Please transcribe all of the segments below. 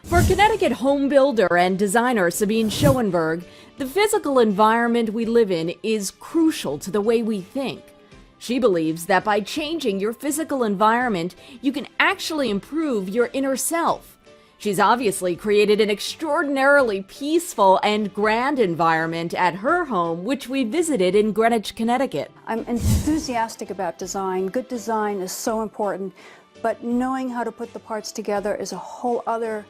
For Connecticut home builder and designer Sabine Schoenberg, the physical environment we live in is crucial to the way we think. She believes that by changing your physical environment, you can actually improve your inner self. She's obviously created an extraordinarily peaceful and grand environment at her home, which we visited in Greenwich, Connecticut. I'm enthusiastic about design. Good design is so important, but knowing how to put the parts together is a whole other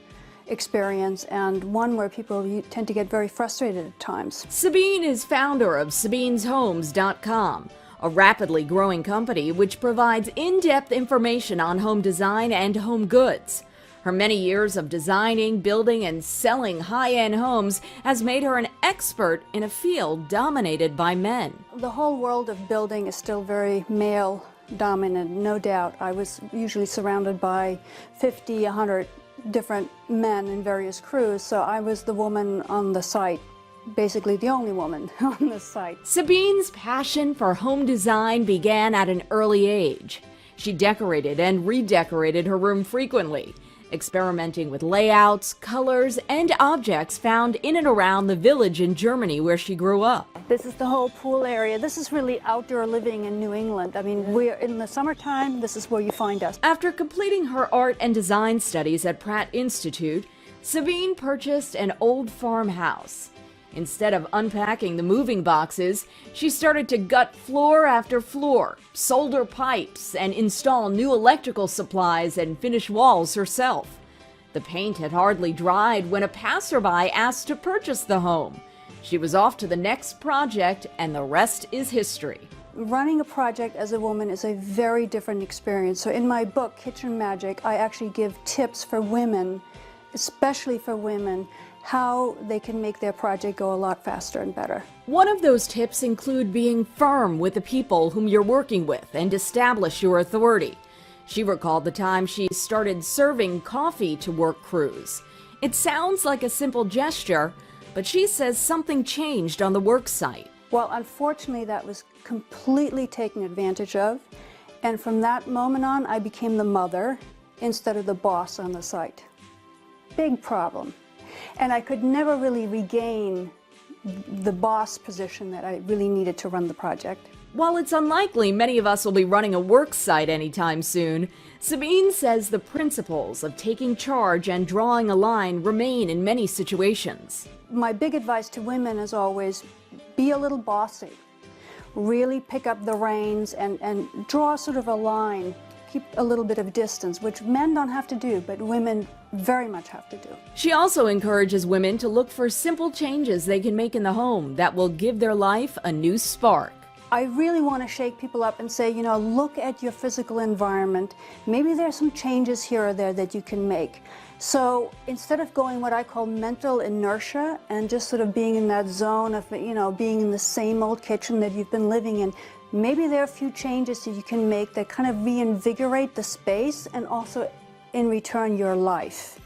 experience, and one where people tend to get very frustrated at times. Sabine is founder of Sabine'sHomes.com, a rapidly growing company which provides in-depth information on home design and home goods. Her many years of designing, building, and selling high-end homes has made her an expert in a field dominated by men. The whole world of building is still very male-dominant, no doubt. I was usually surrounded by 50, 100 different men in various crews, so I was the woman on the site, basically the only woman on the site. Sabine's passion for home design began at an early age. She decorated and redecorated her room frequently, experimenting with layouts, colors, and objects found in and around the village in Germany where she grew up. This is the whole pool area. This is really outdoor living in New England. I mean, we're in the summertime, this is where you find us. After completing her art and design studies at Pratt Institute, Sabine purchased an old farmhouse. Instead of unpacking the moving boxes, she started to gut floor after floor, solder pipes, and install new electrical supplies and finish walls herself. The paint had hardly dried when a passerby asked to purchase the home. She was off to the next project, and the rest is history. Running a project as a woman is a very different experience. So in my book, Kitchen Magic, I actually give tips for women, especially for women, how they can make their project go a lot faster and better. One of those tips include being firm with the people whom you're working with and establish your authority. She recalled the time she started serving coffee to work crews. It sounds like a simple gesture, but she says something changed on the work site. Well, unfortunately, that was completely taken advantage of, and from that moment on, I became the mother instead of the boss on the site. Big problem. And I could never really regain the boss position that I really needed to run the project. While it's unlikely many of us will be running a work site anytime soon, Sabine says the principles of taking charge and drawing a line remain in many situations. My big advice to women is always be a little bossy. Really pick up the reins and draw sort of a line. Keep a little bit of distance, which men don't have to do, but women very much have to do. She also encourages women to look for simple changes they can make in the home that will give their life a new spark. I really want to shake people up and say, you know, look at your physical environment. Maybe there's some changes here or there that you can make. So instead of going what I call mental inertia and just sort of being in that zone of, you know, being in the same old kitchen that you've been living in, maybe there are a few changes that you can make that kind of reinvigorate the space and also in return your life.